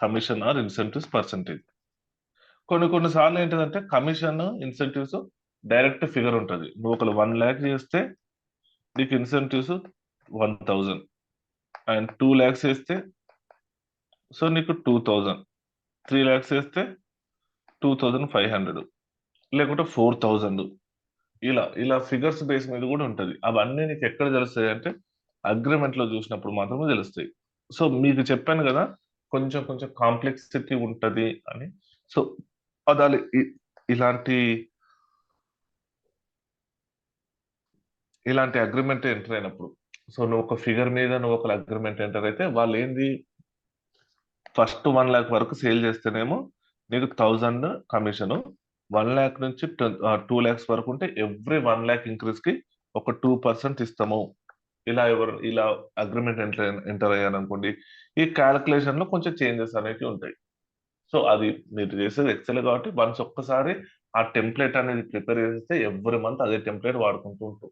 commission or incentives percentage. కొన్ని సార్లు ఏంటంటే కమిషన్ ఇన్సెంటివ్స్ డైరెక్ట్ ఫిగర్ ఉంటుంది. నువ్వు ఒక 1 lakh చేస్తే నీకు ఇన్సెంటివ్స్ 1000, అండ్ 2 lakhs చేస్తే సో నీకు 2000, 3 lakhs చేస్తే 2500, లేకుంటే 4000. ఇలా ఇలా ఫిగర్స్ బేస్ మీద కూడా ఉంటది. అవన్నీ నీకు ఎక్కడ తెలుస్తాయి అంటే అగ్రిమెంట్ లో చూసినప్పుడు మాత్రమే తెలుస్తాయి. సో మీకు చెప్పాను కదా కొంచెం కొంచెం కాంప్లెక్సిటీ ఉంటది అని. సో అదాలి ఇలాంటి ఇలాంటి అగ్రిమెంట్ ఎంటర్ అయినప్పుడు, సో నువ్వు ఒక ఫిగర్ మీద నువ్వు ఒక అగ్రిమెంట్ ఎంటర్ అయితే వాళ్ళు ఏంది, ఫస్ట్ 1 lakh వరకు సేల్ చేస్తేనేమో నీకు 1000 కమిషన్, 1 lakh నుంచి 2 lakhs వరకు ఉంటే ఎవ్రీ 1 lakh ఇంక్రీజ్ కి ఒక 2% ఇస్తాము. ఇలా అగ్రిమెంట్ ఎంటర్ అయ్యాను అనుకోండి, ఈ క్యాలిక్యులేషన్ లో కొంచెం చేంజెస్ అనేవి ఉంటాయి. సో అది మీరు చేసేది ఎక్సెల్ కాబట్టి వన్స్ ఒక్కసారి ఆ టెంప్లెట్ అనేది ప్రిపేర్ చేస్తే ఎవ్రీ మంత్ అదే టెంప్లెట్ వాడుకుంటూ ఉంటాం.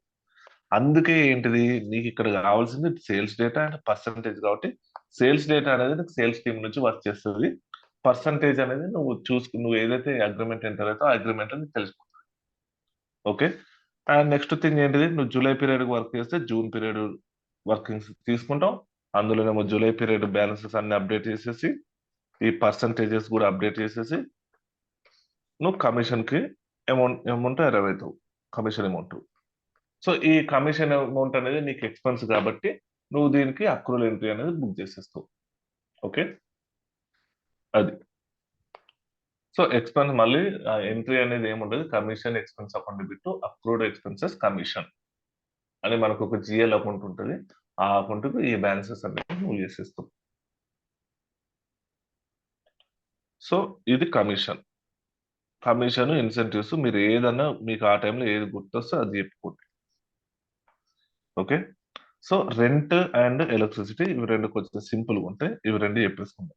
అందుకే ఏంటిది, నీకు ఇక్కడ కావాల్సింది సేల్స్ డేటా అండ్ పర్సంటేజ్ కాబట్టి సేల్స్ డేటా అనేది నీకు సేల్స్ టీమ్ నుంచి వర్క్ చేస్తుంది. పర్సంటేజ్ అనేది నువ్వు ఏదైతే అగ్రిమెంట్ ఎంటర్ అవుతావు ఆ అగ్రిమెంట్ అని తెలుసుకుంటావు. ఓకే. అండ్ నెక్స్ట్ థింగ్ ఏంటిది, నువ్వు జూలై పీరియడ్ వర్క్ చేస్తే జూన్ పీరియడ్ వర్కింగ్స్ తీసుకుంటాం. అందులోనేమో జూలై పీరియడ్ బ్యాలెన్సెస్ అన్ని అప్డేట్ చేసేసి ఈ పర్సంటేజెస్ కూడా అప్డేట్ చేసేసి నువ్వు కమిషన్ కి అమౌంట్ అరైవ్ అవుతావు, కమిషన్ అమౌంట్. సో ఈ కమిషన్ అమౌంట్ అనేది నీకు ఎక్స్పెన్స్ కాబట్టి నువ్వు దీనికి అక్రూవల్ ఎంట్రీ అనేది బుక్ చేసేస్తావు. ఓకే, అది. సో ఎక్స్పెన్స్ మళ్ళీ ఎంట్రీ అనేది ఏముండదు, కమిషన్ ఎక్స్పెన్స్ అకౌంట్ బిట్టు అక్రూడ్ ఎక్స్పెన్సెస్ కమిషన్ అని మనకు ఒక జిఎల్ అకౌంట్ ఉంటుంది. ఆ అకౌంట్ కు ఈ బ్యాలెన్సెస్ అనేది నువ్వు చేసేస్తావు. సో ఇది కమిషన్ ఇన్సెంటివ్స్ మీరు ఏదన్నా మీకు ఆ టైంలో ఏది గుర్తొస్తే అది చెప్పుకోండి. Okay. So rent and electricity ఇవి రెండు కొంచెం సింపుల్ గా ఉంటాయి, ఇవి రెండు చెప్పేసుకుందాం.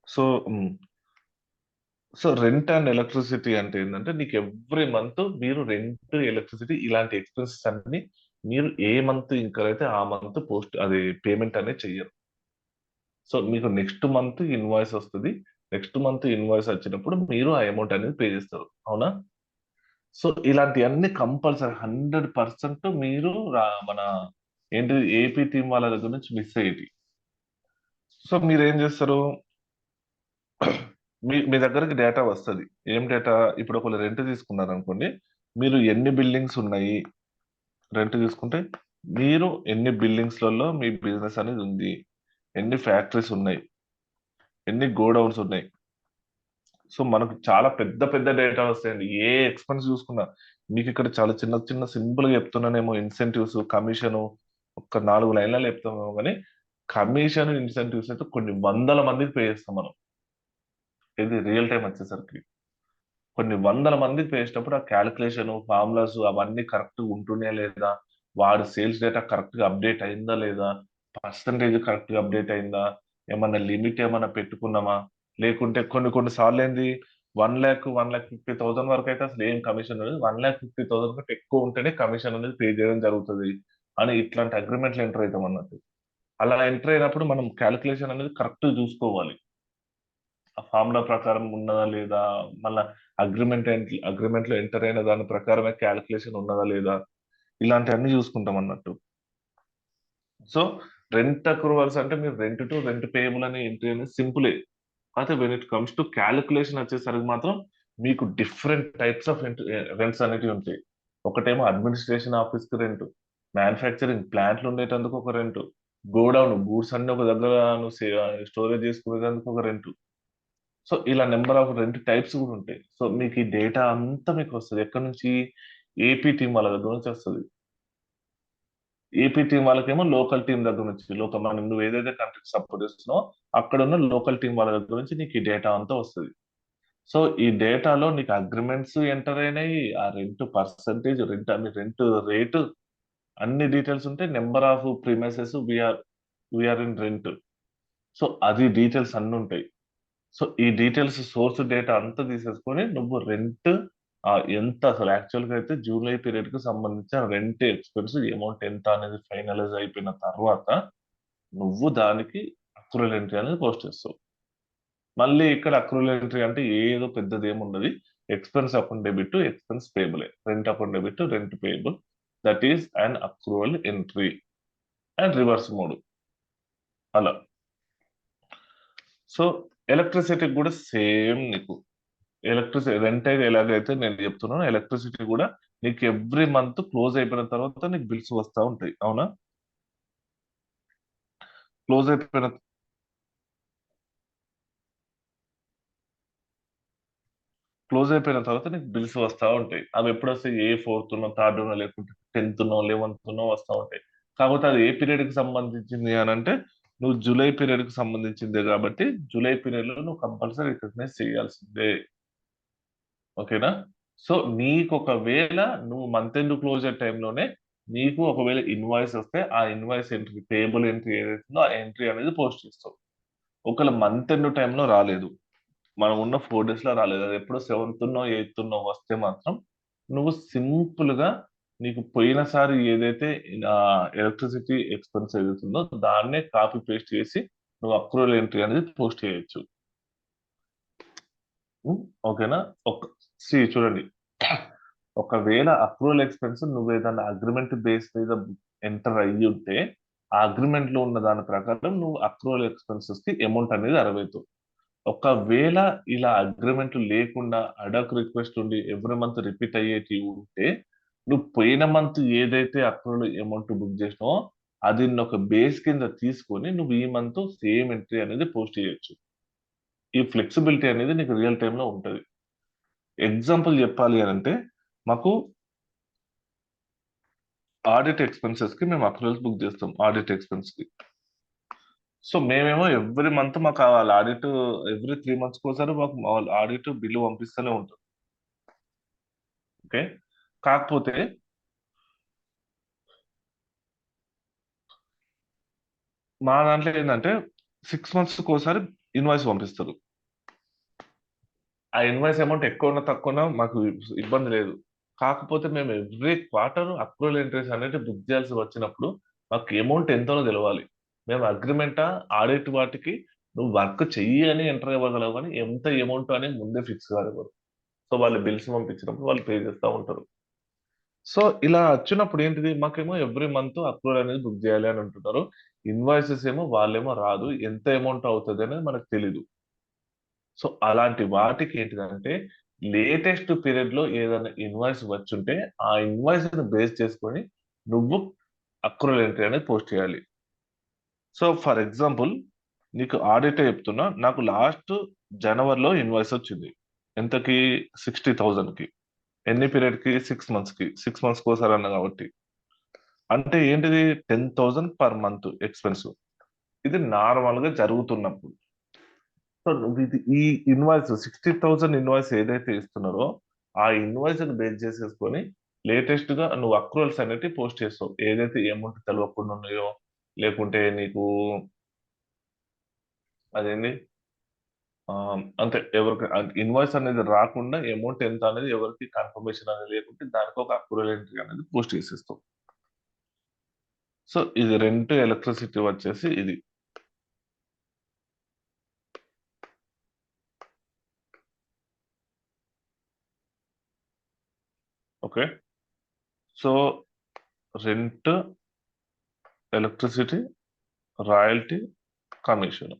So so rent and electricity అంటే ఏంటంటే నీకు ఎవ్రీ మంత్ మీరు రెంట్ ఎలక్ట్రిసిటీ ఇలాంటి ఎక్స్పెన్సెస్ అన్ని మీరు ఏ మంత్ ఇంకర్ అయితే ఆ మంత్ పోస్ట్ అది పేమెంట్ అనేది చెయ్యరు. సో మీకు నెక్స్ట్ మంత్ ఇన్వాయిస్ వస్తుంది, నెక్స్ట్ మంత్ ఇన్వాయిస్ వచ్చినప్పుడు మీరు ఆ అమౌంట్ అనేది పే చేస్తారు, అవునా? సో ఇలాంటివన్నీ కంపల్సరీ 100% మీరు మన ఏంటి ఏపీ టీం వాళ్ళ దగ్గర నుంచి మిస్ అయ్యేది. సో మీరు ఏం చేస్తారు, మీ మీ దగ్గరికి డేటా వస్తది. ఏం డేటా? ఇప్పుడు ఒకళ్ళు రెంట్ తీసుకున్నారు అనుకోండి, మీరు ఎన్ని బిల్డింగ్స్ ఉన్నాయి, రెంట్ తీసుకుంటే మీరు ఎన్ని బిల్డింగ్స్లలో మీ బిజినెస్ అనేది ఉంది, ఎన్ని ఫ్యాక్టరీస్ ఉన్నాయి, ఎన్ని గోడౌన్స్ ఉన్నాయి. సో మనకు చాలా పెద్ద పెద్ద డేటా వస్తాయండి. ఏ ఎక్స్పెన్స్ చూసుకున్నా మీకు ఇక్కడ చాలా చిన్న చిన్న సింపుల్ గా చెప్తున్నానేమో, ఇన్సెంటివ్స్ కమిషన్ ఒక 4 లైన్లలో చెప్తామేమో కానీ కమిషన్ ఇన్సెంటివ్స్ అయితే కొన్ని వందల మందికి పే చేస్తాం మనం. ఇది రియల్ టైం వచ్చేసరికి కొన్ని వందల మందికి పే చేసినప్పుడు ఆ క్యాలిక్యులేషన్ ఫార్ములాస్ అవన్నీ కరెక్ట్ ఉంటున్నాయా లేదా, వాడి సేల్స్ డేటా కరెక్ట్ గా అప్డేట్ అయిందా లేదా, పర్సంటేజ్ కరెక్ట్ గా అప్డేట్ అయిందా, ఏమన్నా లిమిట్ ఏమన్నా పెట్టుకున్నామా, లేకుంటే కొన్ని కొన్ని సార్లు ఏంది 1 lakh 1,50,000 వరకు అయితే అసలు ఏం కమిషన్ లేదు, 1,50,000 కంటే ఎక్కువ ఉంటేనే కమిషన్ అనేది పే చేయడం జరుగుతుంది అని ఇట్లాంటి అగ్రిమెంట్లు ఎంటర్ అవుతాం అన్నట్టు. అలా ఎంటర్ అయినప్పుడు మనం క్యాలిక్యులేషన్ అనేది కరెక్ట్ చూసుకోవాలి, ఆ ఫార్ములా ప్రకారం ఉన్నదా లేదా, మళ్ళా అగ్రిమెంట్ లో ఎంటర్ అయిన దాని ప్రకారమే క్యాలిక్యులేషన్ ఉన్నదా లేదా, ఇలాంటివన్నీ చూసుకుంటాం అన్నట్టు. సో రెంట్ అక్రూవల్స్ అంటే మీరు రెంట్ టు రెంట్ పేయబుల్ అని ఎంట్రీ అనేది సింపులే. అయితే when it comes to calculation వచ్చేసరికి మాత్రం మీకు డిఫరెంట్ టైప్స్ ఆఫ్ రెంట్స్ అనేవి ఉంటాయి. ఒకటేమో అడ్మినిస్ట్రేషన్ ఆఫీస్ కి రెంట్, మ్యానుఫ్యాక్చరింగ్ ప్లాంట్లు ఉండేటందుకు ఒక రెంట్, గోడౌన్ గూడ్స్ అన్ని ఒక దగ్గర స్టోరేజ్ చేసుకునేందుకు ఒక రెంట్. సో ఇలా నెంబర్ ఆఫ్ రెంట్ టైప్స్ కూడా ఉంటాయి. సో మీకు ఈ డేటా అంతా మీకు వస్తుంది ఎక్కడి నుంచి, ఏపీ టీం వాళ్ళ దగ్గర నుంచి వస్తుంది. ఏపీ టీం వాళ్ళకేమో లోకల్ టీం దగ్గర నుంచి, లోకల్ మనం నువ్వు ఏదైతే కంట్రీకి సపోర్ట్ చేస్తున్నావో అక్కడ ఉన్న లోకల్ టీం వాళ్ళ దగ్గర నుంచి నీకు ఈ డేటా అంతా వస్తుంది. సో ఈ డేటాలో నీకు అగ్రిమెంట్స్ ఎంటర్ అయినాయి, ఆ రెంట్ పర్సంటేజ్, రెంట్ రేటు, అన్ని డీటెయిల్స్ ఉంటాయి. Number of premises we are in rent, so అది డీటెయిల్స్ అన్ని ఉంటాయి. సో ఈ డీటెయిల్స్ సోర్స్ డేటా అంతా తీసేసుకొని నువ్వు రెంట్ ఎంత అసలు యాక్చువల్ గా అయితే జూలై పీరియడ్ కి సంబంధించిన రెంట్ ఎక్స్పెన్స్ అమౌంట్ ఎంత అనేది ఫైనలైజ్ అయిపోయిన తర్వాత నువ్వు దానికి అక్రూవల్ ఎంట్రీ అనేది పోస్ట్ చేస్తావు. మళ్ళీ ఇక్కడ అక్రూవల్ ఎంట్రీ అంటే ఏదో పెద్దది ఏముండదు, expense account debit expense payable, rent account debit rent payable, that is and accrual entry and reverse mode అలా. సో ఎలక్ట్రిసిటీ కూడా సేమ్, నీకు ఎలక్ట్రిసిటీ రెంట్ అయితే ఎలాగైతే నేను చెప్తున్నాను, ఎలక్ట్రిసిటీ కూడా నీకు ఎవ్రీ మంత్ క్లోజ్ అయిపోయిన తర్వాత నీకు బిల్స్ వస్తూ ఉంటాయి, అవునా? క్లోజ్ అయిపోయిన క్లోజ్ అయిపోయిన తర్వాత నీకు బిల్స్ వస్తా ఉంటాయి. అవి ఎప్పుడు వస్తాయి? ఏ ఫోర్త్ నో, థర్డ్ నో, లేకుంటే 10th నో, 11th నో వస్తా ఉంటాయి. కాకపోతే అది ఏ పీరియడ్ కి సంబంధించింది అని అంటే, నువ్వు జూలై పీరియడ్ కి సంబంధించిందే కాబట్టి జూలై పీరియడ్ లో నువ్వు కంపల్సరీ రికగ్నైజ్ చేయాల్సిందే. ఓకేనా? సో నీకు ఒకవేళ నువ్వు మంత్ ఎండ్ క్లోజర్ టైంలోనే నీకు ఒకవేళ ఇన్వాయిస్ వస్తే ఆ ఇన్వాయిస్ ఎంట్రీ, పేబుల్ ఎంట్రీ ఏదైతుందో ఆ ఎంట్రీ అనేది పోస్ట్ చేస్తావు. ఒకవేళ మంత్ ఎండ్ టైంలో రాలేదు, మనం ఉన్న 4 days లో రాలేదు, అది ఎప్పుడో 7th నో 8th నో వస్తే మాత్రం నువ్వు సింపుల్ గా నీకు పోయినసారి ఏదైతే ఎలక్ట్రిసిటీ ఎక్స్పెన్స్ ఏదైతుందో దాన్నే కాపీ పేస్ట్ చేసి నువ్వు అక్రూవల్ ఎంట్రీ అనేది పోస్ట్ చేయొచ్చు. ఉం? ఓకేనా? ఒక చూడండి, ఒకవేళ అక్రూవల్ ఎక్స్పెన్స్ నువ్వు ఏదైనా అగ్రిమెంట్ బేస్ మీద ఎంటర్ అయ్యి ఉంటే ఆ అగ్రిమెంట్ లో ఉన్న దాని ప్రకారం నువ్వు అక్రూవల్ ఎక్స్పెన్సెస్ కి అమౌంట్ అనేది అరవైతావు. ఒకవేళ ఇలా అగ్రిమెంట్ లేకుండా అడాక్ రిక్వెస్ట్ ఉండి ఎవ్రీ మంత్ రిపీట్ అయ్యేటి ఉంటే నువ్వు పోయిన మంత్ ఏదైతే అక్రూవల్ అమౌంట్ బుక్ చేసినావో అది ఒక బేస్ కింద తీసుకొని నువ్వు ఈ మంత్ సేమ్ ఎంట్రీ అనేది పోస్ట్ చేయొచ్చు. ఈ ఫ్లెక్సిబిలిటీ అనేది నీకు రియల్ టైమ్ లో ఉంటుంది. ఎగ్జాంపుల్ చెప్పాలి అని అంటే, మాకు ఆడిట్ ఎక్స్పెన్సెస్ కి మేము అక్రూవల్స్ బుక్ చేస్తాం ఆడిట్ ఎక్స్పెన్స్ కి. సో మేమేమో ఎవ్రీ మంత్ మాకు వాళ్ళ ఆడిట్, ఎవ్రీ 3 months ఒకసారి మాకు వాళ్ళ ఆడిట్ బిల్లు పంపిస్తూనే ఉంటుంది. ఓకే. కాకపోతే మా దాంట్లో ఏంటంటే 6 months ఒకసారి ఇన్వాయిస్ పంపిస్తారు. ఆ ఇన్వాయిస్ అమౌంట్ ఎక్కువ ఉన్నా తక్కువ ఉన్నా మాకు ఇబ్బంది లేదు. కాకపోతే మేము ఎవ్రీ క్వార్టర్ అక్రూవల్ ఎంట్రీస్ అనేది బుక్ చేయాల్సి వచ్చినప్పుడు మాకు అమౌంట్ ఎంతో తెలవాలి. మేము అగ్రిమెంటా ఆడిట్ వాటికి నువ్వు వర్క్ చెయ్యి అని ఎంటర్ ఇవ్వగలవు, కానీ ఎంత అమౌంట్ అని ముందే ఫిక్స్ కాదు. సో వాళ్ళు బిల్స్ పంపించినప్పుడు వాళ్ళు పే చేస్తూ ఉంటారు. సో ఇలా వచ్చినప్పుడు ఏంటిది, మాకేమో ఎవ్రీ మంత్ అక్రూవల్ అనేది బుక్ చేయాలి అని అంటున్నారు. ఇన్వాయిసెస్ ఏమో వాళ్ళేమో రాదు, ఎంత అమౌంట్ అవుతుంది అనేది మనకు తెలీదు. సో అలాంటి వాటికి ఏంటిదంటే లేటెస్ట్ పీరియడ్ లో ఏదైనా ఇన్వాయిస్ వచ్చుంటే ఆ ఇన్వాయిస్ ని బేస్ చేసుకొని నువ్వు అక్రూవల్ ఎంట్రీ అనేది పోస్ట్ చేయాలి. సో ఫర్ ఎగ్జాంపుల్ నీకు ఆడిట్ చెప్తున్నా, నాకు లాస్ట్ జనవరిలో ఇన్వాయిస్ వచ్చింది. ఎంతకి? 60,000 కి. ఎన్ని పీరియడ్ కి? 6 months కి. 6 months కోసారి అన్న కాబట్టి అంటే ఏంటిది? 10,000 పర్ మంత్ ఎక్స్పెన్స్. ఇది నార్మల్ గా జరుగుతున్నప్పుడు. సో నువ్వు ఈ ఇన్వాయిస్ 60,000 ఇన్వాయిస్ ఏదైతే ఇస్తున్నారో ఆ ఇన్వాయిస్ ని బేస్ చేసేసుకొని లేటెస్ట్ గా నువ్వు అక్రూవల్స్ అనేవి పోస్ట్ చేస్తావు. ఏదైతే అమౌంట్ తెలియకుండా ఉన్నాయో, లేకుంటే నీకు అదేంటి ఆ, అంతే, ఎవరికి ఇన్వాయిస్ అనేది రాకుండా అమౌంట్ ఎంత అనేది ఎవరికి కన్ఫర్మేషన్ అనేది లేకుంటే దానికి ఒక అక్రూవల్ ఎంట్రీ అనేది పోస్ట్ చేసేస్తావు. సో ఇది రెంట్, ఎలక్ట్రిసిటీ వచ్చేసి ఇది. Okay. So rent, electricity, royalty, commission.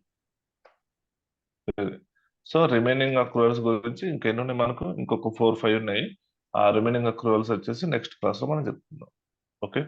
So remaining accruals గురించి ఇంకెన్ని ఉన్నాయి మనకు? ఇంకొక 4-5 ఉన్నాయి. ఆ రిమైనింగ్ అక్రూవల్స్ వచ్చేసి నెక్స్ట్ క్లాస్ లో మనం చెప్తున్నాం. ఓకే.